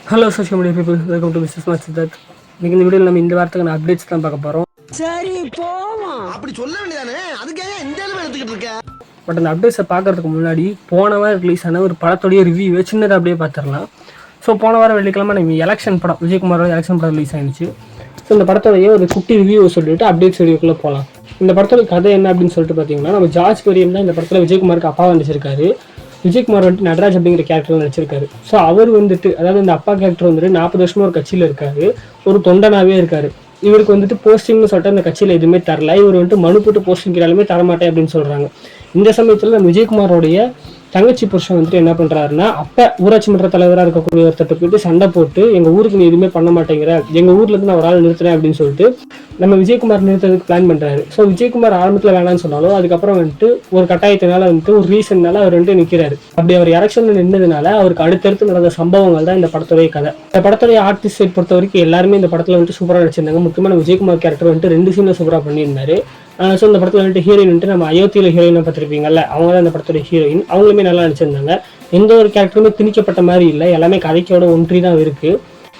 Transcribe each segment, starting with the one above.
Hello social media people, welcome to business man Siddharth. இன்னைக்கு இந்த வீடியோவில் நம்ம இந்த வாரத்துக்கான அப்டேட்ஸ் தான் பார்க்க போகிறோம். சரி போவோம். அப்படி சொல்ல வேண்டியதானே, அதுக்காக இந்த அளவு எடுத்துக்கிட்டு இருக்க. பட் அந்த அப்டேட்ஸை பார்க்கறதுக்கு முன்னாடி போன வாரம் ரிலீஸ் ஆன ஒரு படத்தோடைய ரிவ்யூ சின்னதாக அப்படியே பார்த்துடலாம். ஸோ போன வாரம் வெள்ளிக்கிழமை நம்ம எலெக்ஷன் படம், விஜயகுமாரோட எலெக்ஷன் படம் ரிலீஸ் ஆயிடுச்சு. ஸோ இந்த படத்தோடைய ஒரு குட்டி ரிவ்யூ சொல்லிட்டு அப்டேட்ஸ் வீடியோக்குள்ளே போகலாம். இந்த படத்தோட கதை என்ன அப்படின்னு சொல்லிட்டு பார்த்தீங்கன்னா, நம்ம ஜார்ஜ் பெரியன் தான் இந்த படத்தில் விஜயகுமாருக்கு அப்பா நடிச்சிருக்காரு. விஜயகுமார் வந்துட்டு நடராஜ் அப்படிங்கிற கேரக்டர் நடிச்சிருக்காரு. ஸோ அவர் வந்துட்டு, அதாவது இந்த அப்பா கேரக்டர் வந்துட்டு 40 வருஷமா ஒரு கட்சியில் இருக்காரு, ஒரு தொண்டனாகவே இருக்காரு. இவருக்கு வந்துட்டு போஸ்டிங்னு சொல்லிட்டு அந்த கட்சியில் எதுவுமே தரல. இவர் வந்துட்டு மனு போட்டு போஸ்டிங் கேட்டாலுமே தரமாட்டேன் அப்படின்னு சொல்றாங்க. இந்த சமயத்தில் நம்ம விஜயகுமாரோடைய தங்கச்சி புருஷன் வந்துட்டு என்ன பண்றாருன்னா, அப்ப ஊராட்சி மன்ற தலைவராக இருக்கக்கூடிய ஒருத்தட்ட போயிட்டு சண்டை போட்டு, எங்க ஊருக்கு நீ எதுவுமே பண்ண மாட்டேங்கிற, எங்க ஊர்ல இருந்து நான் ஒரு ஆள் நிறுத்துறேன் அப்படின்னு சொல்லிட்டு நம்ம விஜயகுமார் நிறுத்துறதுக்கு பிளான் பண்றாரு. ஸோ விஜயகுமார் ஆரம்பத்தில் வேணாம்னு சொன்னாலும் அதுக்கப்புறம் வந்துட்டு ஒரு கட்டாயத்தினால வந்துட்டு ஒரு ரீசன்னால அவர் வந்துட்டு நிற்கிறாரு. அப்படி அவர் எலெக்ஷன்ல நின்றதுனால அவருக்கு அடுத்தடுத்து நடந்த சம்பவங்கள் தான் இந்த படத்துடைய கதை. இந்த படத்துடைய ஆர்டிஸ்ட் சைட் பொறுத்த வரைக்கும் எல்லாருமே இந்த படத்துல வந்துட்டு சூப்பராக நடிச்சிருந்தாங்க. முக்கியமான விஜயகுமார் கேரக்டர் வந்துட்டு 2 சீன்ல சூப்பராக பண்ணியிருந்தாரு. ஸோ இந்த படத்தில் வந்துட்டு ஹீரோயின் வந்துட்டு நம்ம அயோத்தியில் ஹீரோயினை பார்த்துருப்பீங்கல்ல, அவங்க தான் இந்த படத்தோட ஹீரோயின். அவங்களுமே நல்லா நடிச்சிருந்தாங்க. எந்த ஒரு கேரக்டருமே திணிக்கப்பட்ட மாதிரி இல்லை, எல்லாமே கதைக்கோட ஒன்றி தான் இருக்கு.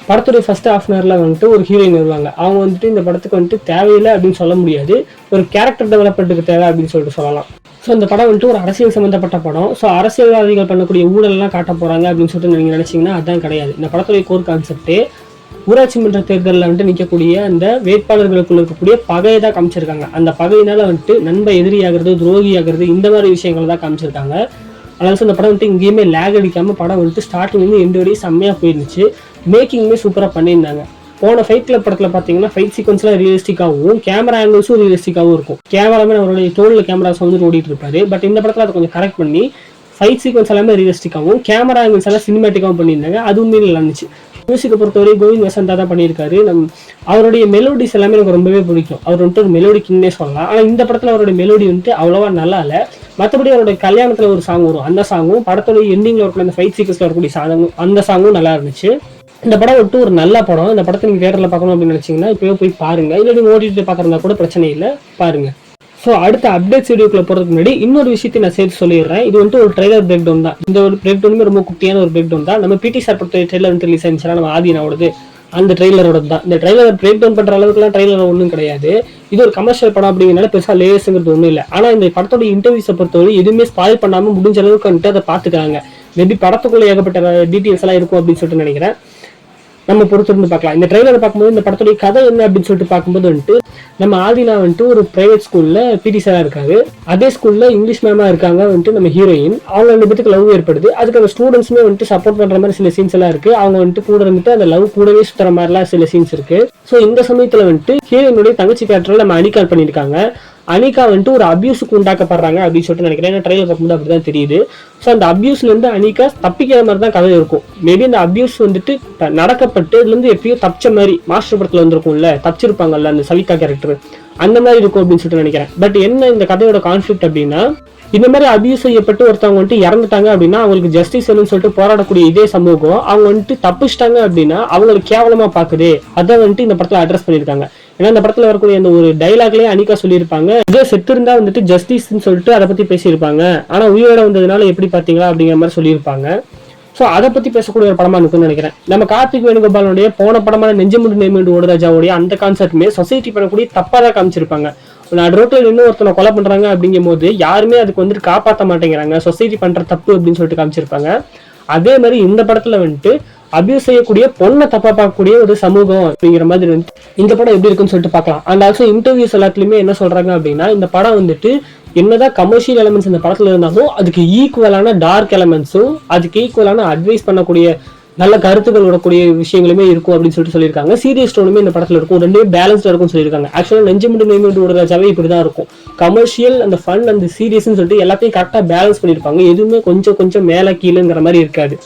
படத்துடைய ஃபர்ஸ்ட் ஹாஃப் அன் ஹவர்ல வந்துட்டு ஒரு ஹீரோயின் வருவாங்க. அவங்க வந்துட்டு இந்த படத்துக்கு வந்துட்டு தேவையில்லை அப்படின்னு சொல்ல முடியாது, ஒரு கேரக்டர் டெவலப்மெண்ட்டுக்கு தேவை அப்படின்னு சொல்லிட்டு சொல்லலாம். ஸோ இந்த படம் வந்துட்டு ஒரு அரசியல் சம்மந்தப்பட்ட படம். ஸோ அரசியல்வாதிகள் பண்ணக்கூடிய ஊழல்லாம் காட்ட போறாங்க அப்படின்னு சொல்லிட்டு நீங்கள் நினைச்சீங்கன்னா அதுதான் கிடையாது. இந்த படத்துடைய கோர் கான்செப்டே ஊராட்சி மன்ற தேர்தலில் வந்துட்டு நிற்கக்கூடிய அந்த வேட்பாளர்களுக்குள்ள இருக்கக்கூடிய பகையை தான் காமிச்சிருக்காங்க. அந்த பகையினால வந்துட்டு நண்ப எதிரியாகிறது, துரோகியாகிறது, இந்த மாதிரி விஷயங்கள் தான் காமிச்சிருக்காங்க. அதனால இந்த படம் வந்துட்டு இங்கேயுமே லேக் அடிக்காம படம் வந்துட்டு ஸ்டார்டிங்லேருந்து எண்டு வரையும் செம்மையாக போயிருந்துச்சு. மேக்கிங்குமே சூப்பராக பண்ணியிருந்தாங்க. போன ஃபைட் கிளப் படத்தில் பார்த்தீங்கன்னா ஃபைட் சீக்வன்ஸ்லாம் ரியலிஸ்டிக்காகவும் கேமரா ஆங்கிள்ஸும் ரியலிஸ்டிக்காகவும் இருக்கும். கேமராமே அவருடைய தோளில் கேமராஸ் வந்துட்டு ஓடிட்டு இருப்பாரு. பட் இந்த படத்தில் அதை கொஞ்சம் கரெக்ட் பண்ணி ஃபைட் சீக்வன்ஸ் எல்லாமே ரியலிஸ்டிக்காகவும் கேமரா ஆங்கிள்ஸ் எல்லாம் சினிமேட்டிக்காகவும் பண்ணியிருந்தாங்க. அதுவுமே நல்லா இருந்துச்சு. மியூசிக்கை பொறுத்தவரை கோவிந்த் வசந்தா தான் பண்ணியிருக்காரு. அவருடைய மெலோடிஸ் எல்லாமே எனக்கு ரொம்பவே பிடிக்கும். அவர் வந்துட்டு ஒரு மெலோடி கிங்னே சொல்லலாம். ஆனால் இந்த படத்தில் அவருடைய மெலோடி வந்துட்டு அவ்வளோவா நல்லா இல்லை. மற்றபடி அவருடைய கல்யாணத்தில் ஒரு சாங் வரும், அந்த சாங்கும் படத்தோட எண்டிங்கில் இருக்கக்கூடிய அந்த ஃபைட் சீக்வன்ஸில் வரக்கூடிய சாங்கும், அந்த சாங்கும் நல்லா இருந்துச்சு. இந்த படம் வந்துட்டு ஒரு நல்ல படம். இந்த படத்தை நீங்கள் தியேட்டரில் பார்க்கணும் அப்படின்னு நினச்சிங்கன்னா இப்போயே போய் பாருங்க. இல்லை நீங்கள் ஓடிட்டு பார்க்குறதா கூட பிரச்சனை இல்லை, பாருங்க. ஸோ அடுத்த அப்டேட்ஸ் வீடியோக்குள்ள போகிறதுக்கு முன்னாடி இன்னொரு விஷயத்தை நான் சேர்த்து சொல்லிடுறேன். இது வந்துட்டு ஒரு ட்ரெய்லர் பிரேக் டவுன் தான். இந்த ஒரு பிரேக் டவுனுமே ரொம்ப குட்டியான ஒரு பிரேக் டவுன் தான். நம்ம பிடி சார் படத்தை ட்ரெய்லர் வந்து ரிலீஸ் ஆயிடுச்சுன்னா நம்ம ஆதினாவோடது, அந்த ட்ரெய்லரோட தான். இந்த ட்ரெய்லர் பிரேக் டவுன் பண்ணுற அளவுக்குலாம் ட்ரெய்லர் ஒன்றும் கிடையாது. இது ஒரு கமர்ஷியல் படம் அப்படிங்கிறனால பெருசாக லேயர்ஸுங்கிறது ஒன்றும் இல்லை. ஆனால் இந்த படத்தோட இன்டர்வியூஸை பொறுத்தவரை எதுவுமே ஸ்பாயில் பண்ணாமல் முடிஞ்ச அளவுக்கு வந்துட்டு அதை பார்த்துக்கிறாங்க. மேபி படத்துக்குள்ள ஏகப்பட்ட டீட்டெயில்ஸ் எல்லாம் இருக்கும் அப்படின்னு சொல்லிட்டு நினைக்கிறேன். நம்ம பொறுத்திருந்து பார்க்கலாம். இந்த ட்ரெய்லரை பார்க்கும்போது இந்த படத்துடைய கதை என்ன அப்படின்னு சொல்லிட்டு பார்க்கும்போது வந்துட்டு நம்ம ஆதினா வந்துட்டு ஒரு பிரைவேட் ஸ்கூல்ல பிடி சாரா இருக்காரு. அதே ஸ்கூல்ல இங்கிலீஷ் மேமா இருக்காங்க வந்துட்டு நம்ம ஹீரோயின். அவங்க 2 பேருக்கு லவ் ஏற்படுது. அதுக்கு அந்த ஸ்டூடெண்ட்ஸுமே வந்துட்டு சப்போர்ட் பண்ற மாதிரி சில சீன்ஸ் எல்லாம் இருக்கு. அவங்க வந்துட்டு கூட இருந்துட்டு அந்த லவ் கூடவே சுத்துற மாதிரிலாம் சில சீன்ஸ் இருக்கு. ஸோ இந்த சமயத்துல வந்துட்டு ஹீரோயினுடைய தங்கச்சி கேரக்டர்ல நம்ம அனிகா பண்ணியிருக்காங்க. அனிகா வந்துட்டு ஒரு அபியூஸுக்கு உண்டாக்கப்படுறாங்க அப்படின்னு சொல்லிட்டு நினைக்கிறேன். ஏன்னா ட்ரெயிலர் பார்க்கும்போது அப்படிதான் தெரியுது. ஸோ அந்த அபியூஸ்ல இருந்து அனிகா தப்பிக்கிற மாதிரி தான் கதை இருக்கும். மேபி அந்த அபியூஸ் வந்துட்டு நடக்கப்பட்டு இதுல இருந்து எப்பயோ தப்பிச்ச மாதிரி மாஸ்டர் படத்துல வந்திருக்கும்ல, தப்பிச்சிருப்பாங்கல்ல அந்த சவிகா கேரக்டர், அந்த மாதிரி இருக்கும் அப்படின்னு சொல்லிட்டு நினைக்கிறேன். பட் என்ன இந்த கதையோட கான்ஃபிளிக்ட் அப்படின்னா, இந்த மாதிரி அபியூஸ் செய்யப்பட்டு ஒருத்தவங்க வந்துட்டு இறந்துட்டாங்க அப்படின்னா அவங்களுக்கு ஜஸ்டிஸ் வேணும்னு சொல்லிட்டு போராடக்கூடிய இதே சமூகம் அவங்க வந்துட்டு தப்பிச்சிட்டாங்க அப்படின்னா அவங்களுக்கு கேவலமா பாக்குது. அதை வந்துட்டு இந்த படத்துல அட்ரஸ் பண்ணியிருக்காங்க. ஏன்னா இந்த படத்துல வரக்கூடிய அந்த ஒரு டைலாக்லயே அனிகா சொல்லியிருப்பாங்க, இதே செத்து இருந்தா வந்துட்டு ஜஸ்டிஸ்ன்னு சொல்லிட்டு அதை பத்தி பேசியிருப்பாங்க, ஆனா உயிரோட வந்ததுனால எப்படி பாத்தீங்களா அப்படிங்கிற மாதிரி சொல்லியிருப்பாங்க. ஸோ அதை பத்தி பேசக்கூடிய ஒரு படமா இருக்குன்னு நினைக்கிறேன். நம்ம கார்த்திக் வேணுகோபாலனுடைய போன படமான நெஞ்சமுண்டு நேமிண்டு ஓடுராஜாவுடைய அந்த கான்செப்ட்மே சொசைட்டி பண்ணக்கூடிய தப்பா தான் காமிச்சிருப்பாங்க. நான் ரோட்ல நின்று ஒருத்தனை கொலை பண்றாங்க அப்படிங்கும் போது யாருமே அதுக்கு வந்துட்டு காப்பாற்ற மாட்டேங்கிறாங்க, சொசைட்டி பண்ற தப்பு அப்படின்னு சொல்லிட்டு காமிச்சிருப்பாங்க. அதே மாதிரி இந்த படத்துல வந்துட்டு அபியூஸ் செய்யக்கூடிய பொண்ணை தப்பா பார்க்கக்கூடிய ஒரு சமூகம் அப்படிங்கிற மாதிரி வந்துட்டு இந்த படம் எப்படி இருக்குன்னு சொல்லிட்டு பார்க்கலாம். அண்ட் ஆல்சோ இன்டர்வியூஸ் எல்லாத்துலயுமே என்ன சொல்றாங்க அப்படின்னா, இந்த படம் வந்துட்டு என்னதான் கமர்ஷியல் எலமெண்ட்ஸ் இந்த படத்துல இருந்தாலும் அதுக்கு ஈக்குவலான டார்க் எலமெண்ட்ஸும் அதுக்கு ஈக்குவலான அட்வைஸ் பண்ணக்கூடிய நல்ல கருத்துக்கள் விடக்கூடிய விஷயங்களுமே இருக்கும் அப்படின்னு சொல்லிட்டு சொல்லியிருக்காங்க. சீரியஸ் டோனுமே இந்த படத்துல இருக்கும், ரெண்டுமே பேலன்ஸ்டா இருக்கும்னு சொல்லியிருக்காங்க. ஆக்சுவலா நெஞ்சமுண்டு நேமிண்டு ஓடுராஜாவே இப்படிதான் இருக்கும். கமர்ஷியல் அந்த ஃபன் அந்த சீரியஸ்ன்னு சொல்லிட்டு எல்லாத்தையும் கரெக்டா பேலன்ஸ் பண்ணியிருப்பாங்க. எதுவுமே கொஞ்சம் மேல கீழேங்கிற மாதிரி இருக்காது.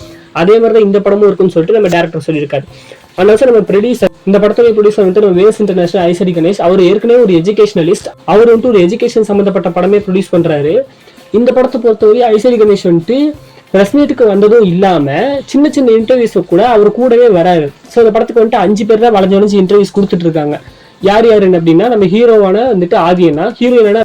அதே மாதிரிதான் இந்த படமும் இருக்குன்னு சொல்லிட்டு நம்ம டேரக்டர் சொல்லியிருக்காரு. அதனால நம்ம ப்ரொடியூசர், இந்த படத்துடைய ப்ரொடியூசர் வந்துட்டு நம்ம வேஸ் இன்டர்நேஷனல் ஐசரி கணேஷ். அவர் ஏற்கனவே ஒரு எஜுகேஷனலிஸ்ட். அவர் வந்துட்டு ஒரு எஜுகேஷன் சம்பந்தப்பட்ட படமே ப்ரொடியூஸ் பண்றாரு. இந்த படத்தை பொறுத்தவரை ஐசரி கணேஷ் வந்துட்டு பிரஸ் மீட்டுக்கு வந்ததும் இல்லாம சின்ன இன்டர்வியூஸ் கூட அவர் கூடவே வராரு. ஸோ இந்த படத்துக்கு வந்துட்டு 5 பேர் தான் வளைஞ்சு இன்டர்வியூஸ் கொடுத்துட்டு இருக்காங்க. யாருன்னு அப்படின்னா நம்ம ஹீரோவான வந்துட்டு ஆதியனா, ஹீரோயினா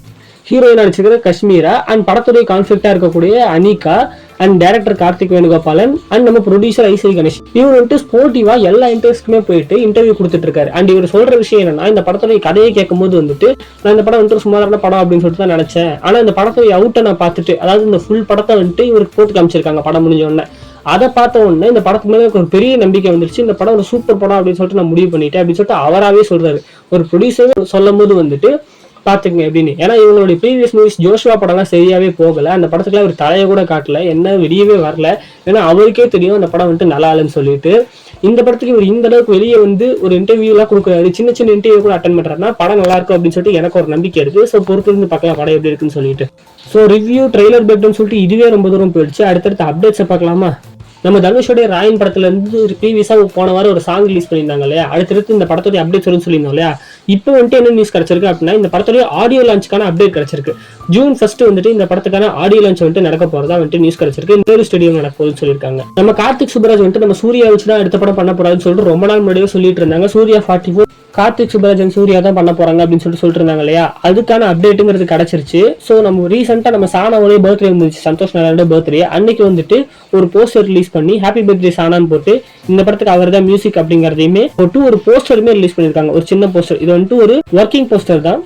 நடிச்சிருக்கிற காஷ்மீரா, அண்ட் படத்துடைய கான்ஃபிளிக்டா இருக்கக்கூடிய Anika, and director Karthik Venugopalan and நம்ம ப்ரொடியூசர் ஐஸ்வரி கணேஷ். இவர் வந்துட்டு ஸ்போர்ட்டிவா எல்லா இன்டர்வியூஸ்க்குமே போயிட்டு இன்டர்வியூ கொடுத்துட்டு இருக்காரு. அண்ட் இவர் சொல்ற விஷயம் என்னன்னா, இந்த படத்தோட கதையை கேட்கும் போது வந்துட்டு நான் இந்த படம் வந்துட்டு சுமாரான படம் அப்படின்னு சொல்லிட்டு தான் நினைச்சேன். ஆனா இந்த படத்தோட அவுட்டை நான் பார்த்துட்டு, அதாவது இந்த ஃபுல் படத்தை வந்துட்டு இவருக்கு போட்டு காமிச்சிருக்காங்க படம் முடிஞ்ச உடனே. அதை பார்த்த உடனே இந்த படத்துக்கு மேலே ஒரு பெரிய நம்பிக்கை வந்துருச்சு. இந்த படம் ஒரு சூப்பர் படம் அப்படின்னு சொல்லிட்டு நான் முடிவு பண்ணிட்டேன் அப்படின்னு சொல்லிட்டு அவராகவே சொல்றாரு. ஒரு ப்ரொடியூசர் சொல்லும் போது வந்துட்டு பாத்துக்கங்க அப்படின்னு. ஏன்னா இவங்களுடைய ப்ரீவியஸ் மூவிஸ் ஜோஷுவா படம்லாம் சரியாவே போகல. அந்த படத்துக்குலாம் ஒரு தலையை கூட காட்டல, என்ன வெளியவே வரல. ஏன்னா அவருக்கே தெரியும் அந்த படம் வந்துட்டு நல்லா இல்லைன்னு சொல்லிட்டு. இந்த படத்துக்கு இவர் இந்த அளவுக்கு வெளியே வந்து ஒரு இன்டர்வியூ எல்லாம் கொடுக்குறாரு, சின்ன சின்ன இன்டர்வியூ கூட அட்டன் பண்றாருன்னா படம் நல்லா இருக்கும் அப்படின்னு சொல்லிட்டு எனக்கு ஒரு நம்பிக்கை இருக்கு. ஸோ பொறுத்து இருந்து பார்க்கலாம் படம் எப்படி இருக்குன்னு சொல்லிட்டு. ஸோ ரிவ்யூ ட்ரெய்லர் பேக்னு சொல்லிட்டு இதுவே ரொம்ப தூரம் போயிடுச்சு. அடுத்தடுத்த அப்டேட்ஸை பார்க்கலாமா? நம்ம தனுஷோடைய ராயன் படத்துல இருந்து ப்ரீவியஸா போன வாரம் ஒரு சாங் ரிலீஸ் பண்ணியிருந்தாங்க இல்லையா, அடுத்தடுத்து இந்த படத்தோட அப்டேட் வரும்னு சொல்லியிருந்தோம் இல்லையா. இப்போ வந்துட்டு என்ன நியூஸ் கிடைச்சிருக்கு அப்படின்னா, இந்த படத்தோட ஆடியோ லான்ச்சுக்கான அப்டேட் கிடைச்சிருக்கு. ஜூன் 1 வந்துட்டு இந்த படத்துக்கான ஆடியோ லான்ச் வந்துட்டு நடக்க போறதா வந்துட்டு நியூஸ் கிடைச்சிருக்கு. இந்த ஸ்டேடியம் நடக்க போகுதுன்னு சொல்லியிருக்காங்க. நம்ம கார்த்திக் சுப்பராஜ் வந்துட்டு நம்ம சூர்யா வச்சு தான் அடுத்த படம் பண்ண போறாருன்னு சொல்லிட்டு ரொம்ப நாள் முன்னாடியே சொல்லிட்டு இருந்தாங்க. சூர்யா 44 கார்த்திக் சுப்பராஜன் சூர்யா தான் பண்ண போறாங்க அப்படின்னு சொல்லிட்டு இருந்தாங்க இல்லையா. அதுக்கான அப்டேட்டுங்கிறது கிடைச்சிருச்சு. ஸோ நம்ம ரீசெண்டா நம்ம சானாவோட பர்த்டே வந்துச்சு, சந்தோஷ் நாராயணோட பர்த்டே அன்னைக்கு வந்துட்டு ஒரு போஸ்டர் ரிலீஸ் பண்ணி ஹாப்பி பர்த்டே சானான்னு போட்டு இந்த படத்துக்கு அவர் தான் மியூசிக் அப்படிங்கறதையுமே போட்டு ஒரு போஸ்டருமே ரிலீஸ் பண்ணிருக்காங்க. ஒரு சின்ன போஸ்டர். இது வந்துட்டு ஒரு ஒர்க்கிங் போஸ்டர் தான்.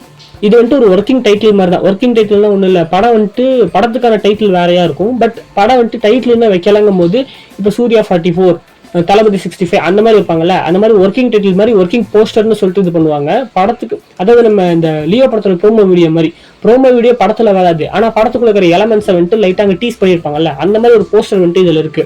இது வந்துட்டு ஒரு ஒர்க்கிங் டைட்டில் மாதிரி தான். ஒர்க்கிங் டைட்டில்லாம் ஒன்றும் இல்லை. படம் வந்துட்டு படத்துக்கான டைட்டில் வேறையா இருக்கும். பட் படம் வந்துட்டு டைட்டில் என்ன வைக்கலாங்கும் போது இப்போ சூர்யா 44 தளபதி 65 அந்த மாதிரி இருப்பாங்கல்ல, அந்த மாதிரி ஒர்க்கிங் டைட்டில் மாதிரி ஒர்க்கிங் போஸ்டர்னு சொல்லிட்டு இது பண்ணுவாங்க படத்துக்கு. அதாவது நம்ம இந்த லியோ படத்தோட ப்ரோமோ வீடியோ மாதிரி. ப்ரோமோ வீடியோ படத்துல வராது, ஆனா படத்துக்குள்ள இருக்கிற எலமெண்ட்ஸை வந்துட்டு லைட்டா அங்கே டீஸ் பண்ணியிருப்பாங்கல்ல, அந்த மாதிரி ஒரு போஸ்டர் வந்துட்டு இதுல இருக்கு.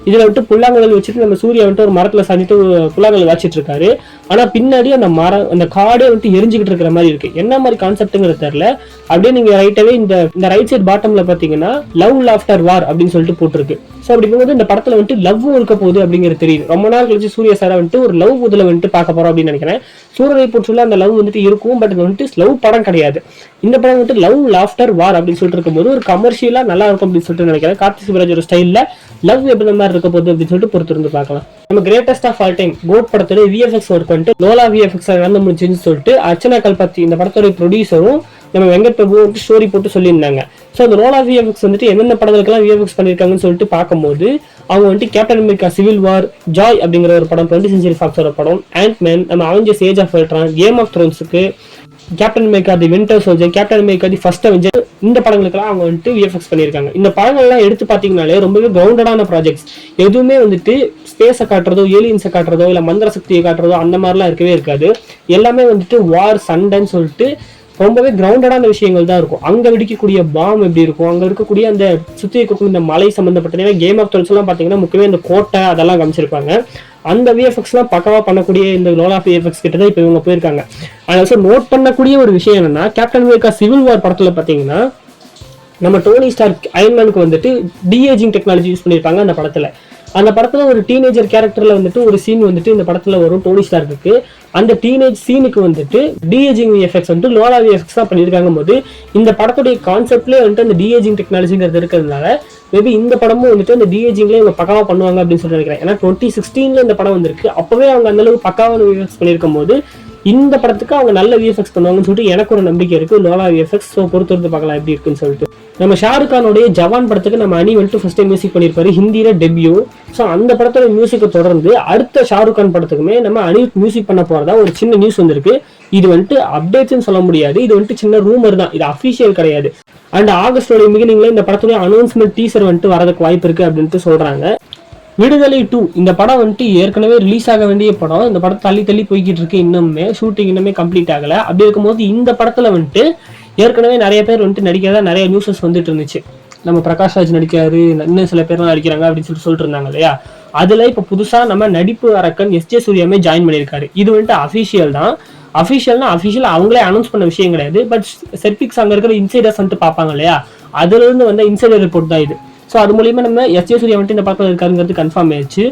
இதுல வந்துட்டு புல்லாங்கல் வச்சுட்டு நம்ம சூர்யா வந்துட்டு ஒரு மரத்துல சாஞ்சிட்டு புல்லாங்கல் வச்சிட்டு இருக்காரு. ஆனா பின்னாடி அந்த மரம் அந்த காடே வந்துட்டு எரிஞ்சுக்கிட்டு இருக்கிற மாதிரி இருக்கு. என்ன மாதிரி கான்செப்ட்ங்கிறது தெரியல. அப்படியே நீங்க ரைட்டாவே இந்த ரைட் சைட் பாட்டம்ல பாத்தீங்கன்னா லவ் லாஃப்டர் வார் அப்படின்னு சொல்லிட்டு போட்டிருக்கு. ஸோ அப்படி இருக்கும்போது இந்த படத்துல வந்துட்டு லவ்வும் இருக்க போகுது அப்படிங்கிறது தெரியுது. ரொம்ப நாள் கழிச்சு சூர்யா சாரை வந்துட்டு ஒரு லவ் முதல்ல வந்துட்டு பார்க்க போறோம் அப்படின்னு நினைக்கிறேன். சூரரை போட்டுள்ள அந்த லவ் வந்துட்டு இருக்கும். பட் வந்துட்டு லவ் படம் கிடையாது. இந்த படம் வந்துட்டு லவ் லாஃப்டர் வார் அப்படின்னு சொல்லிட்டு இருக்கும்போது ஒரு கமர்ஷியலா நல்லா இருக்கும் அப்படின்னு சொல்லிட்டு நினைக்கிறேன். கார்த்திக் சுப்பராஜ் ஒரு ஸ்டைல்ல லவ் எப்படி மாதிரி இருக்க போகுது அப்படின்னு சொல்லிட்டு பொறுத்திருந்து பார்க்கலாம். நம்ம greatest of all time GOAT படத்தோட விஎஃப்எக்ஸ் ஒர்க் பண்ணிட்டு லோலா விஎஃப்எக்ஸ் நடந்து முடிச்சுன்னு சொல்லிட்டு அர்ச்சனா கல்பத்தி இந்த படத்தோட ப்ரொடியூசரும் நம்ம வெங்கட் பிரபு ஸ்டோரி போட்டு சொல்லியிருந்தாங்க. ஸோ அந்த லோலா விஎஃப்எக்ஸ் வந்துட்டு எந்தெந்த படங்களுக்கெல்லாம் விஎஃப்எக்ஸ் பண்ணியிருக்காங்கன்னு சொல்லிட்டு பார்க்கும்போது அவங்க வந்துட்டு Captain America civil war, joy அப்படிங்கிற ஒரு படம், 20th செஞ்சுரி ஃபாக்ஸோட படம், ஆண்ட்மேன், நம்ம Avengers age of Ultron, game of த்ரோன்ஸுக்கு, Captain America the winter soldier, Captain America the first avenger, இந்த படங்களுக்கெல்லாம் அவங்க வந்துட்டு விஎஃப்எக்ஸ் பண்ணியிருக்காங்க. இந்த படங்கள்லாம் எடுத்து பார்த்தீங்கன்னாலே ரொம்பவே கிரவுண்டடான ப்ராஜெக்ட்ஸ். எதுவுமே வந்துட்டு ஸ்பேஸை காட்டுறதோ ஏலியன்ஸை காட்டுறதோ இல்லை மந்திர சக்தியை காட்டுறதோ அந்த மாதிரிலாம் இருக்கவே இருக்காது. எல்லாமே வந்துட்டு வார் சண்டைன்னு சொல்லிட்டு ரொம்பவே கிரவுண்டடான விஷயங்கள் தான் இருக்கும். அங்க வெடிக்கக்கூடிய பாம் எப்படி இருக்கும், அங்க இருக்கக்கூடிய அந்த சுத்தி இருக்கக்கூடிய இந்த மலை சம்பந்தப்பட்ட கேம் ஆஃப் த்ரோன்ஸ் எல்லாம் பாத்தீங்கன்னா முக்கியமே இந்த கோட்டை அதெல்லாம் காமிச்சிருப்பாங்க. அந்த விஎஃப்எக்ஸ் எல்லாம் பக்கவா பண்ணக்கூடிய இந்த லோலா விஎஃப்எக்ஸ் கிட்ட தான் இப்போ இவங்க போயிருக்காங்க. அதனால நோட் பண்ணக்கூடிய ஒரு விஷயம் என்னன்னா, கேப்டன் அமெரிக்கா சிவில் வார் படத்துல பாத்தீங்கன்னா நம்ம டோனி ஸ்டார்க் அயன்மேனுக்கு வந்துட்டு டிஏஜிங் டெக்னாலஜி யூஸ் பண்ணியிருப்பாங்க அந்த படத்துல. அந்த படத்துல ஒரு டீனேஜர் கேரக்டர்ல வந்துட்டு ஒரு சீன் வந்துட்டு இந்த படத்துல வரும் டோனி ஸ்டார்க்கு. அந்த டீனேஜ் சீனுக்கு வந்துட்டு டிஏஜிங் விஎஃப்எக்ஸ் வந்துட்டு லோலா விஎஃப்எக்ஸ் தான் பண்ணியிருக்காங்க போது இந்த படத்துடைய கான்செப்ட்லேயே வந்துட்டு அந்த டிஏஜிங் டெக்னாலஜிங்கிறது இருக்கிறதுனால மேபி இந்த படமும் வந்துட்டு அந்த டிஏஜிங்லேயே இவங்க பக்காவா பண்ணுவாங்க அப்படின்னு சொல்லி நினைக்கிறேன். ஏன்னா 2016 இந்த படம் வந்திருக்கு. அப்பவே அவங்க அந்த அளவுக்கு பக்காவான விஎஃப்எக்ஸ் பண்ணியிருக்கும் போது இந்த படத்துக்கு அவங்க நல்ல விஎஃப்எக்ஸ் பண்ணுவாங்கன்னு சொல்லிட்டு எனக்கு ஒரு நம்பிக்கை இருக்கு லோலா விஎஃப்எக்ஸ். ஸோ பொறுத்து பார்க்கலாம் எப்படி இருக்குன்னு சொல்லிட்டு. நம்ம ஷாருக் கானோடைய ஜவான் படத்துக்கு நம்ம அனி வந்துட்டு ஃபர்ஸ்ட் டைம் மியூசிக் பண்ணியிருப்பாரு, ஹிந்தியில டெபியூ. ஸோ அந்த படத்தோட மியூசிக்கை தொடர்ந்து அடுத்த ஷாருக் கான் படத்துக்குமே நம்ம அனி மியூசிக் பண்ண போறதா ஒரு சின்ன நியூஸ் வந்திருக்கு. இது வந்துட்டு அப்டேட்ஸ்ன்னு சொல்ல முடியாது, இது வந்துட்டு சின்ன ரூமர் தான், இது அஃபிஷியல் கிடையாது. அண்ட் ஆகஸ்டோட பிகினிங்ல இந்த படத்துடைய அனௌன்ஸ்மெண்ட் டீசர் வந்துட்டு வரதுக்கு வாய்ப்பு இருக்கு அப்படின்ட்டு சொல்றாங்க. விடுதலை 2 இந்த படம் வந்துட்டு ஏற்கனவே ரிலீஸ் ஆக வேண்டிய படம். இந்த படம் தள்ளி போய்கிட்டு இருக்கு, இன்னுமே ஷூட்டிங் இன்னுமே கம்ப்ளீட் ஆகல. அப்படி இருக்கும்போது இந்த படத்துல வந்துட்டு ஏற்கனவே நிறைய பேர் வந்துட்டு நடிக்கிறதா நிறைய நியூஸஸ் வந்துட்டு இருந்துச்சு. நம்ம பிரகாஷ் ராஜ் நடிக்கிறாரு, இன்னும் சில பேர்லாம் நடிக்கிறாங்க அப்படின்னு சொல்லிட்டு இருந்தாங்க இல்லையா. அதுல இப்ப புதுசா நம்ம நடிப்பு அரக்கன் எஸ்ஜே சூர்யாமே ஜாயின் பண்ணியிருக்காரு. இது வந்துட்டு அஃபிஷியல் தான். அஃபிஷியல்னா அஃபிஷியல் அவங்களே அனௌன்ஸ் பண்ண விஷயம் கிடையாது. பட் செட்பிக்ஸ் அங்க இருக்கிற இன்சைடர்ஸ் வந்துட்டு பார்ப்பாங்க இல்லையா, அதுல இருந்து வந்த இன்சைடர் ரிப்போர்ட் தான் இது. ஸோ அது மூலியமா நம்ம எஸ்ஜே சூர்யா வந்துட்டு இந்த படத்தில் இருக்காருங்கிறது கன்ஃபார்ம் ஆயிடுச்சு.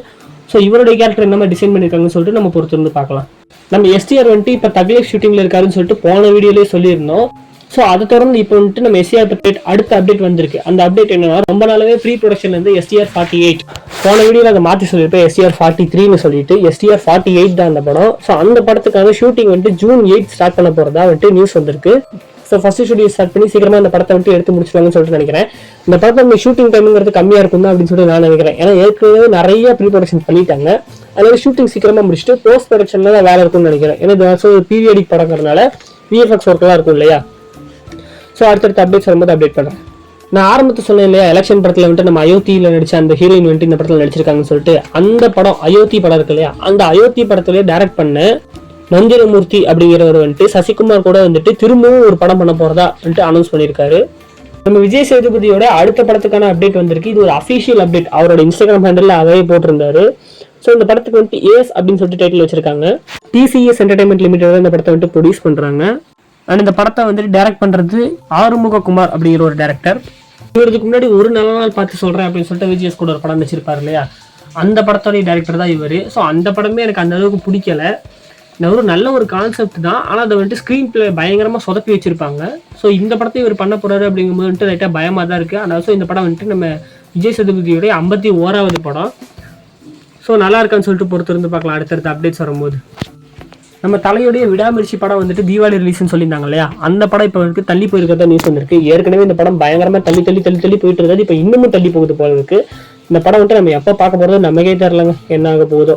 ஸோ இவருடைய கேரக்டர் என்ன டிசைன் பண்ணியிருக்காங்கன்னு சொல்லிட்டு நம்ம பொறுத்திருந்து பார்க்கலாம். நம்ம எஸ்டிஆர் வந்துட்டு இப்போ தக்லீஃப் ஷூட்டிங்ல இருக்காருன்னு சொல்லிட்டு போன வீடியோலேயே சொல்லியிருந்தோம். ஸோ அதை தொடர்ந்து இப்போ வந்துட்டு நம்ம எஸ்டிஆர் அடுத்த அப்டேட் வந்திருக்கு. அந்த அப்டேட் என்னன்னா, ரொம்ப நாளாவே ப்ரீ ப்ரொடக்ஷன்ல இருந்து எஸ்டிஆர் 48 போன வீடியோவில் அதை மாற்றி சொல்லியிருப்பேன், எஸ்டிஆர் 43ன்னு சொல்லிட்டு எஸ்டிஆர் 48 தான் அந்த படம். ஸோ அந்த படத்துக்கான ஷூட்டிங் வந்துட்டு June 8 ஸ்டார்ட் பண்ண போறதா வந்துட்டு நியூஸ் வந்திருக்கு. ஸோ ஃபர்ஸ்ட் ஷூட்டிங் ஸ்டார்ட் பண்ணி சீக்கிரமா இந்த படத்தை வந்து எடுத்து முடிச்சிருவாங்கன்னு சொல்லிட்டு நினைக்கிறேன். இந்த படத்தை ஷூட்டிங் டைம்ங்கிறது கம்மியா இருக்கும் தான் அப்படின்னு சொல்லிட்டு நான் நினைக்கிறேன். ஏன்னா ஏற்கனவே நிறைய ப்ரீ ப்ரொடக்ஷன் பண்ணிட்டாங்க. அதனால ஷூட்டிங் சீக்கிரமா முடிச்சுட்டு போஸ்ட் ப்ரொடக்ஷன்ல தான் வேலை இருக்கும்னு நினைக்கிறேன். ஏன்னா இது பீரியடிக் படங்கிறதுனால விஎஃப்எக்ஸ் ஒர்க்லாம் இருக்கும் இல்லையா. ஸோ அடுத்தடுத்த அப்டேட்ஸ் வரும்போது அப்டேட் பண்ணுறேன். நான் ஆரம்பத்தை சொன்னேன் இல்லையா, எலெக்ஷன் படத்தில் வந்துட்டு நம்ம அயோத்தியில் நடிச்ச அந்த ஹீரோயின் வந்துட்டு இந்த படத்தில் நடிச்சிருக்காங்கன்னு சொல்லிட்டு. அந்த படம் அயோத்தி படம் இருக்கு இல்லையா, அந்த அயோத்தி படத்துலேயே டைரக்ட் பண்ண மந்திரமூர்த்தி அப்படிங்கிறவர் வந்துட்டு சசிகுமார் கூட வந்துட்டு திரும்பவும் ஒரு படம் பண்ண போறதா வந்துட்டு அனௌன்ஸ் பண்ணியிருக்காரு. நம்ம விஜய் சேதுபதியோட அடுத்த படத்துக்கான அப்டேட் வந்திருக்கு. இது ஒரு அஃபிஷியல் அப்டேட். அவரோட இன்ஸ்டாகிராம் ஹேண்டில் அதையே போட்டிருந்தாரு. ஸோ இந்த படத்துக்கு வந்துட்டு ஏஎஸ் அப்படின்னு சொல்லிட்டு டைட்டில் வச்சிருக்காங்க. டிசிஎஸ் என்டர்டைன்மெண்ட் லிமிடெட் இந்த படத்தை வந்துட்டு ப்ரொடியூஸ் பண்றாங்க. அண்ட் இந்த படத்தை வந்துட்டு டைரக்ட் பண்றது ஆறுமுககுமார் அப்படிங்கிற ஒரு டைரக்டர். இவருக்கு முன்னாடி ஒரு நல்ல நாள் பார்த்து சொல்றேன் அப்படின்னு சொல்லிட்டு விஜிஎஸ் கூட ஒரு படம் வச்சிருப்பாரு இல்லையா, அந்த படத்தோடைய டைரக்டர் தான் இவர். ஸோ அந்த படமே எனக்கு அந்த அளவுக்கு பிடிக்கல. ஒரு நல்ல ஒரு கான்செப்ட் தான், ஆனால் அதை வந்துட்டு ஸ்க்ரீன் பிளே பயங்கரமாக சொதப்பி வச்சிருப்பாங்க. ஸோ இந்த படத்தை இவர் பண்ண போறாரு அப்படிங்கும்போது வந்துட்டு லைட்டாக பயமாக தான் இருக்குது. ஆனால் ஸோ இந்த படம் வந்துட்டு நம்ம விஜய் சேதுபதியோடைய 51வது படம். ஸோ நல்லா இருக்கான்னு சொல்லிட்டு பொறுத்திருந்து பார்க்கலாம் அடுத்தடுத்த அப்டேட்ஸ் வரும்போது. நம்ம தலையோடைய விடாமுயற்சி படம் வந்துட்டு தீபாவளி ரிலீஸ்னு சொல்லியிருந்தாங்க இல்லையா, அந்த படம் இப்போ வந்து தள்ளி போயிருக்கிறதா நியூஸ் வந்திருக்கு. ஏற்கனவே இந்த படம் பயங்கரமாக தள்ளி போயிட்டு இருக்காது, இப்போ இன்னமும் தள்ளி போகுது போல இருக்கு. இந்த படம் வந்துட்டு நம்ம எப்போ பார்க்க போகிறது நமக்கே தெரிலங்க, என்ன ஆக போகுதோ.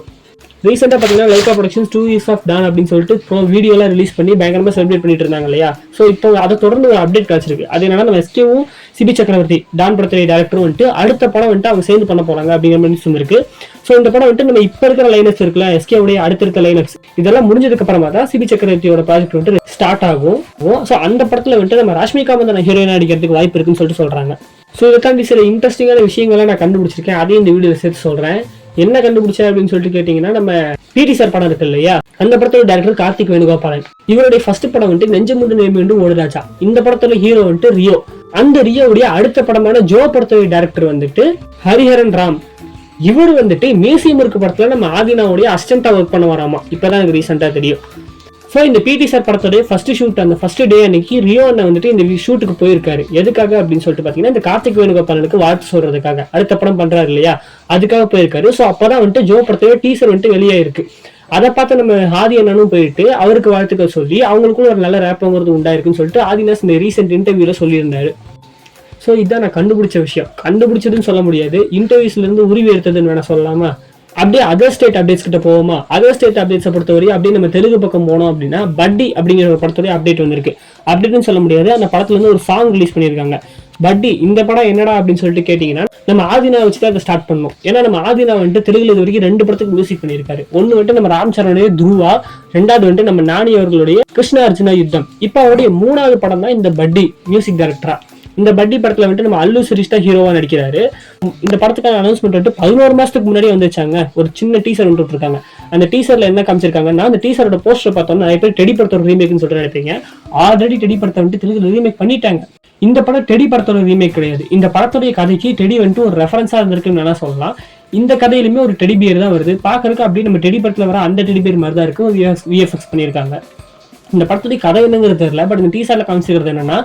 ரீசெண்டாக பார்த்தீங்கன்னா Lyca productions 2 years of Don அப்படின்னு சொல்லிட்டு வீடியோலாம் ரிலீஸ் பண்ணி பயங்கரமாக செலிப்ரேட் பண்ணிட்டு இருந்தாங்க இல்லையா. ஸோ இப்போ அதை தொடர்ந்து ஒரு அப்டேட் கிடச்சிருக்கு. அது என்னன்னா நம்ம எஸ்கேவும் சிபி சக்கரவர்த்தி டான் படத்துடைய டேரக்டரும் வந்துட்டு அடுத்த படம் வந்துட்டு அவங்க சேர்ந்து பண்ண போறாங்க அப்படிங்கிற மாதிரி நியூஸ் வந்திருக்கு. ஸோ இந்த படம் வந்துட்டு நம்ம இப்போ இருக்கிற லைனப்ஸ் இருக்குல்ல, எஸ்கேவுடைய அடுத்திருக்க லைனப்ஸ் இதெல்லாம் முடிஞ்சதுக்கு அப்புறமா தான் சிபி சக்கரவர்த்தியோட ப்ராஜெக்ட் வந்துட்டு ஸ்டார்ட் ஆகும். ஸோ அந்த படத்தில் வந்துட்டு நம்ம ராஷ்மிகா மந்தனா ஹீரோயினா அடிக்கிறதுக்கு வாய்ப்பு இருக்குன்னு சொல்லிட்டு சொல்றாங்க. ஸோ இதுக்காண்டி சில இன்ட்ரெஸ்டிங்கான விஷயங்களை நான் கண்டுபிடிச்சிருக்கேன், அதையும் இந்த வீடியோவில் சேர்த்து சொல்றேன். என்ன கண்டுபிடிச்சேன் அப்படின்னு சொல்லிட்டு கேட்டீங்கன்னா, நம்ம பிடி சார் படம் இருக்கு இல்லையா, அந்த படத்தோட டைரக்டர் கார்த்திக் வேணுகோபாலன். இவருடைய ஃபர்ஸ்ட் படம் வந்துட்டு நெஞ்சமுண்டு நேர்மையுண்டு ஓடுராஜா. இந்த படத்தோட ஹீரோ வந்துட்டு ரியோ. அந்த ரியோவுடைய அடுத்த படமான ஜோ படத்தோட டைரக்டர் வந்துட்டு ஹரிஹரன் ராம். இவர் வந்துட்டு மியூசியம் இருக்கு படத்துல நம்ம ஆதினாவுடைய அசிஸ்டண்டா ஒர்க் பண்ண வராமா, இப்பதான் எனக்கு ரீசெண்டா தெரியும். ஸோ இந்த பிடி சார் படத்தோடைய ஃபர்ஸ்ட் ஷூட், அந்த ஃபர்ஸ்ட் டே அன்னைக்கு ரியோ அண்ணன் வந்துட்டு இந்த ஷூட்டுக்கு போயிருக்காரு. எதுக்காக அப்படின்னு சொல்லிட்டு பாத்தீங்கன்னா, இந்த கார்த்திக் வேணுகோபாலனுக்கு வாழ்த்து சொல்றதுக்காக, அடுத்த படம் பண்றாரு இல்லையா, அதுக்காக போயிருக்காரு. ஸோ அப்பதான் வந்துட்டு ஜோ படத்தோட டீசர் வந்துட்டு வெளியாயிருக்கு. அதை பார்த்து நம்ம ஆதி அண்ணனும் போயிட்டு அவருக்கு வாழ்த்துக்கள் சொல்லி அவங்களுக்கும் ஒரு நல்ல ரேப்பங்கிறது உண்டாயிருக்குன்னு சொல்லிட்டு ஆதினாஸ் இந்த ரீசெண்ட் இன்டர்வியூல சொல்லியிருந்தாரு. ஸோ இதுதான் நான் கண்டுபிடிச்ச விஷயம். கண்டுபிடிச்சதுன்னு சொல்ல முடியாது, இன்டர்வியூஸ்ல இருந்து உருவி எடுத்ததுன்னு வேணா சொல்லலாமா. அப்படியே அதர் ஸ்டேட் அப்டேட்ஸ் கிட்ட போவோமா. அதர் ஸ்டேட் அப்டேட்ஸை பொறுத்தவரை அப்படியே நம்ம தெலுங்கு பக்கம் போனோம் அப்படின்னா, பட்டி அப்படிங்கிற ஒரு படத்தோட அப்டேட் வந்திருக்கு. அப்டேட்னு சொல்ல முடியாது, அந்த படத்துல இருந்து ஒரு சாங் ரிலீஸ் பண்ணியிருக்காங்க. பட்டி இந்த படம் என்னடா அப்படின்னு சொல்லிட்டு கேட்டீங்கன்னா, நம்ம ஆதினா வச்சுட்டு அதை ஸ்டார்ட் பண்ணணும். ஏன்னா நம்ம ஆதினா வந்துட்டு தெலுங்குல இது வரைக்கும் 2 படத்துக்கு மியூசிக் பண்ணியிருக்காரு. ஒன்னு வந்துட்டு நம்ம ராம் சரணுடைய துருவா, 2வது வந்துட்டு நம்ம நானி அவர்களுடைய கிருஷ்ண அர்ஜுனா யுத்தம். இப்போ அவருடைய 3வது படம் தான் இந்த பட்டி மியூசிக் டைரக்டரா. இந்த பட்டி படத்துல வந்துட்டு நம்ம அல்லு சிரிஷ் தான் ஹீரோவா நடிக்கிறாரு. இந்த படத்துக்கான அனௌன்ஸ்மெண்ட் வந்துட்டு 11 மாசத்துக்கு முன்னாடி வந்துச்சாங்க. ஒரு சின்ன டீசர் வந்துட்டு இருக்காங்க. அந்த டீசர்ல என்ன காமிச்சிருக்காங்கன்னா, அந்த டீசரோட போஸ்டர் பார்த்தோம்னா நிறைய பேர் டெடி படத்தோட ரீமேக்னு சொல்லிட்டு நினைப்பீங்க. ஆல்ரெடி டெடி படத்தை வந்துட்டு தெலுங்குல ரீமேக் பண்ணிட்டாங்க. இந்த படம் டெடி படத்தோட ரீமேக் கிடையாது. இந்த படத்துடைய கதைக்கு டெடி வந்துட்டு ஒரு ரெஃபரன்ஸா இருந்திருக்குன்னு வேணா சொல்லலாம். இந்த கதையிலுமே ஒரு டெடி பியர் தான் வருது. பாக்குறதுக்கு அப்படியே நம்ம டெடி படத்துல வர அந்த டெடி பியர் மாதிரி தான் இருக்கு. விஎஃப்எக்ஸ் பண்ணியிருக்காங்க. இந்த படத்துடைய கதை என்னங்கிறது தெரியல, பட் இந்த டீசர்ல காமிச்சிருக்கிறது என்னன்னா,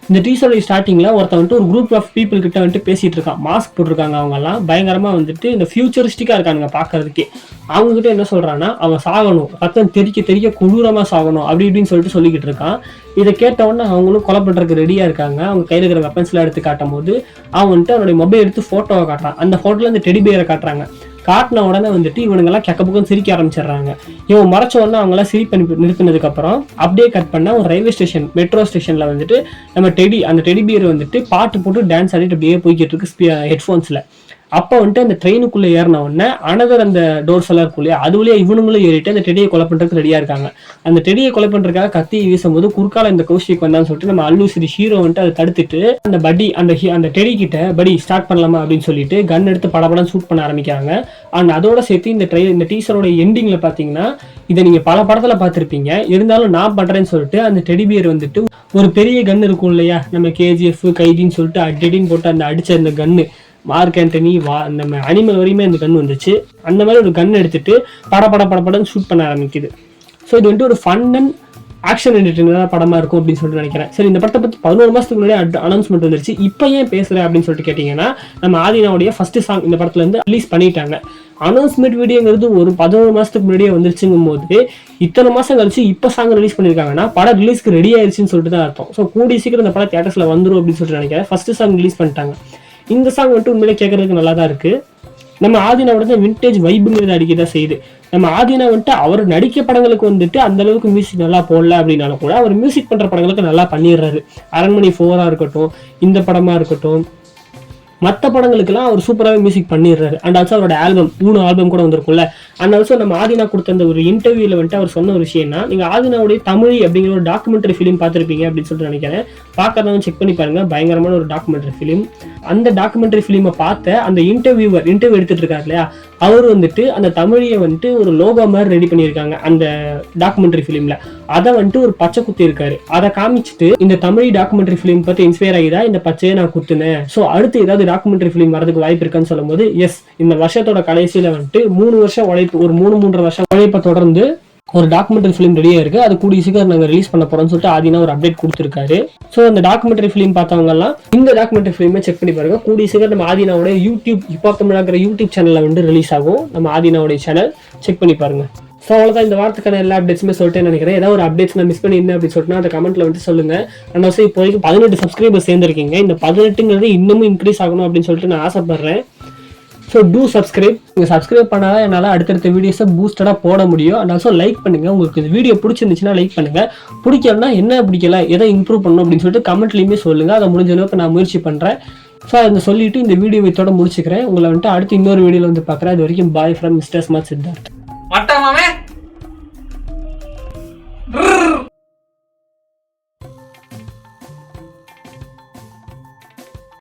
இந்த டீசரோட ஸ்டார்டிங்ல ஒருத்தன் வந்துட்டு ஒரு குரூப் ஆஃப் பீப்புள் கிட்ட வந்துட்டு பேசிட்டு இருக்கான். மாஸ்க் போட்டிருக்காங்க, அவங்க எல்லாம் பயங்கரமா வந்துட்டு இந்த ஃபியூச்சரிஸ்டிக்கா இருக்கானுங்க பாக்குறதுக்கே. அவங்க கிட்ட என்ன சொல்றான்னா, அவன் சாகணும், ரத்தம் தெறிக்க கொடூரமா சாகணும் அப்படி இப்படின்னு சொல்லிட்டு சொல்லிக்கிட்டு இருக்கான். இதை கேட்ட உடனே அவங்களும் கொலை பண்றதுக்கு ரெடியா இருக்காங்க. அவங்க கையில இருக்கிற வெப்பன்ஸ் எல்லாம் எடுத்து காட்டும் போது அவன் வந்துட்டு அவனுடைய மொபைல் எடுத்து போட்டோவை காட்டுறான். அந்த போட்டோல இந்த டெடி பியரை காட்டுறாங்க. காட்டின உடனே வந்துட்டு இவனுங்கெல்லாம் கெக்கப்புக்கும் சிரிக்க ஆரம்பிச்சிடுறாங்க. இவன் மறைச்ச உடனே அவங்களாம் சிரிப்பு நிறுத்தினதுக்கு அப்புறம் அப்படியே கட் பண்ண ஒரு ரயில்வே ஸ்டேஷன், மெட்ரோ ஸ்டேஷன்ல வந்துட்டு நம்ம அந்த டெடி பியர் வந்துட்டு பாட்டு போட்டு டான்ஸ் ஆடிட்டு அப்படியே போய்கிட்டு இருக்கு ஹெட்ஃபோன்ஸ்ல. அப்போ வந்துட்டு அந்த ட்ரெயினுக்குள்ள ஏறின உடனே அனதர் அந்த டோர்ஸ் எல்லாம் இருக்கும் இல்லையா, அது வழியா இவனுங்களும் ஏறிட்டு அந்த டெடியை கொலை பண்றதுக்கு ரெடியா இருக்காங்க. அந்த டெடியை கொலை பண்றதுக்காக கத்தி வீசும்போது குறுக்கால இந்த கௌஷிக் வந்தான்னு சொல்லிட்டு நம்ம அல்லு சிரி ஹீரோ வந்துட்டு அதை தடுத்துட்டு அந்த படி அந்த டெடி கிட்ட படி ஸ்டார்ட் பண்ணலாமா அப்படின்னு சொல்லிட்டு கன் எடுத்து படப்படம் ஷூட் பண்ண ஆரம்பிக்கிறாங்க. அண்ட் அதோட சேர்த்து இந்த டீசரோட எண்டிங்ல பாத்தீங்கன்னா, இதை நீங்க பல படத்துல பார்த்திருப்பீங்க, இருந்தாலும் நான் பண்றேன்னு சொல்லிட்டு அந்த டெடி பியர் வந்துட்டு ஒரு பெரிய கன் இருக்கும் இல்லையா, நம்ம கேஜிஎஃப் கைதின்னு சொல்லிட்டு அடின்னு போட்டு அந்த அடிச்ச அந்த கன்னு மார்க் ஆண்டனி நம்ம அனிமல் வரையுமே அந்த கன் வந்துச்சு. அந்த மாதிரி ஒரு கன் எடுத்துட்டு படப்படன்னு ஷூட் பண்ண ஆரம்பிக்குது. ஸோ இது வந்துட்டு ஒரு ஃபன் அண்ட் ஆக்ஷன் என்டர்டெய்னர் படமா இருக்கும் அப்படின்னு சொல்லிட்டு நினைக்கிறேன். சரி, இந்த படத்தை பத்தி 11 மாசத்துக்கு முன்னாடி அனௌன்ஸ்மெண்ட் வந்துருச்சு. இப்போ ஏன் பேசுறேன் அப்படின்னு சொல்லிட்டு கேட்டீங்கன்னா, நம்ம ஆதினாவுடைய ஃபர்ஸ்ட் சாங் இந்த படத்துல இருந்து ரிலீஸ் பண்ணிட்டாங்க. அனௌன்ஸ்மெண்ட் வீடியோங்கிறது ஒரு 11 மாசத்துக்கு முன்னாடியே வந்துருச்சுங்கும் போது இத்தனை மாசம் கழிச்சு இப்போ சாங் ரிலீஸ் பண்ணியிருக்காங்கன்னா படம் ரிலீஸ்க்கு ரெடி ஆயிடுச்சுன்னு சொல்லிட்டு தான் அர்த்தம். ஸோ கூடிய சீக்கிரம் இந்த படம் தியேட்டர்ஸ்ல வந்துடும் அப்படின்னு சொல்லிட்டு நினைக்கிறேன். ஃபர்ஸ்ட் சாங் ரிலீஸ் பண்ணிட்டாங்க. இந்த சாங் வந்துட்டு உண்மையிலே கேட்கறதுக்கு நல்லா தான் இருக்கு. நம்ம ஆதினாவோட விண்டேஜ் வைப்புங்கிறது அடிக்கதான் செய்யுது. நம்ம ஆதினா வந்துட்டு அவர் நடிக்க படங்களுக்கு வந்துட்டு அந்த அளவுக்கு மியூசிக் நல்லா போடல அப்படின்னாலும் கூட அவர் மியூசிக் பண்ற படங்களுக்கு நல்லா பண்ணிடுறாரு. அரண்மனை 4 இருக்கட்டும், இந்த படமா இருக்கட்டும், மற்ற படங்களுக்குலாம் அவர் சூப்பராகவே மியூசிக் பண்ணிடுறாரு. அண்ட் ஆல்சோ அவரோட ஆல்பம் 3 ஆல்பம் கூட வந்திருக்கும்ல. அண்ட் ஆல்சோ நம்ம ஆதினா கொடுத்த அந்த ஒரு இன்டர்வியூல வந்துட்டு அவர் சொன்ன ஒரு விஷயம்னா, நீங்க ஆதினாவுடைய தமிழ் அப்படிங்கிற ஒரு டாக்குமெண்ட்ரி ஃபிலிம் பார்த்துருப்பீங்க அப்படின்னு சொல்லிட்டு நினைக்கிறேன். பார்க்கறதவங்க செக் பண்ணி பாருங்க, பயங்கரமான ஒரு டாக்குமெண்ட்ரி ஃபிலிம். அந்த டாக்குமெண்ட்ரி ஃபிலிமை பார்த்த அந்த இன்டர்வியூ எடுத்துட்டு இருக்காரு இல்லையா, அவர் வந்துட்டு அந்த தமிழியை வந்துட்டு ஒரு லோகோ மாதிரி ரெடி பண்ணியிருக்காங்க அந்த டாக்குமெண்ட்ரி ஃபிலிம்ல. அதை வந்துட்டு ஒரு பச்சை குத்தி இருக்காரு. அதை காமிச்சிட்டு இந்த தமிழ் டாக்குமெண்ட்ரி ஃபிலிம் பத்தி இன்ஸ்பயர் ஆகிதான் இந்த பச்சையை நான் குத்துனேன். ஸோ அடுத்து ஏதாவது டாக்குமெண்ட்ரி ஃபிலிம் வரதுக்கு வாய்ப்பு இருக்கான்னு சொல்லும் போது எஸ், இந்த வருஷத்தோட கடைசியில வந்துட்டு 3 வருஷம் உழைப்பு, ஒரு 3-3.5 வருஷம் உழைப்பை தொடர்ந்து ஒரு டாக்குமெண்ட்ரி ஃபிலிம் ரெடியா இருக்கு. அது கூடிய சீக்கிரம் நாங்கள் ரிலீஸ் பண்ண போறோம்னு சொல்லிட்டு ஆதினா ஒரு அப்டேட் கொடுத்துருக்காரு. ஸோ அந்த டாக்குமெண்ட்ரி ஃபிலிம் பார்த்தவங்க எல்லாம் இந்த டாக்குமெண்ட்ரி ஃபிலிமே செக் பண்ணி பாருங்க. கூடிய சீக்கிரம் நம்ம ஆதினாவோட யூடியூப் ஹிப்ஹாப் தமிழாங்கிற யூடியூப் சேனல்ல வந்து ரிலீஸ் ஆகும். நம்ம ஆதினாவோட சேனல் செக் பண்ணி பாருங்க. ஸோ அவ்வளோதான், இந்த வாரத்துக்கான எல்லா அப்டேட்ஸுமே சொல்லிட்டேன்னு நினைக்கிறேன். ஏதாவது ஒரு அப்டேட்ஸ் நான் மிஸ் பண்ணியிருந்தேன் அப்படின்னு சொல்லிட்டு அந்த கமெண்ட்ல வந்து சொல்லுங்க. அண்ட் ஆல்சோ இப்போதைக்கு 18 சப்ஸ்கிரைபர் சேர்ந்துருக்கீங்க. இந்த 18ங்கிறது இன்னமும் இன்க்ரீஸ் ஆகணும் அப்படின்னு சொல்லிட்டு நான் ஆசைப்படுறேன். So two subscribe. நீங்கள் சப்ஸ்கிரைப் பண்ணாதான் என்னால் அடுத்தடுத்த வீடியோஸை பூஸ்டடாக போட முடியும். அண்ட் ஆல்சோ லைக் பண்ணுங்கள். உங்களுக்கு இந்த வீடியோ பிடிச்சிருந்துச்சுன்னா லைக் பண்ணுங்கள். பிடிக்கலன்னா என்ன பிடிக்கல, எதை இம்ப்ரூவ் பண்ணணும் அப்படின்னு சொல்லிட்டு கமெண்ட்லேயுமே சொல்லுங்கள். அதை முடிஞ்ச அளவுக்கு நான் முயற்சி பண்ணுறேன். ஸோ அதை சொல்லிட்டு இந்த வீடியோ இதோட முடிச்சுக்கிறேன். உங்களை வந்துட்டு அடுத்து இன்னொரு வீடியோவில் வந்து பார்க்குறேன். அது வரைக்கும் bye from mister smart Siddharth.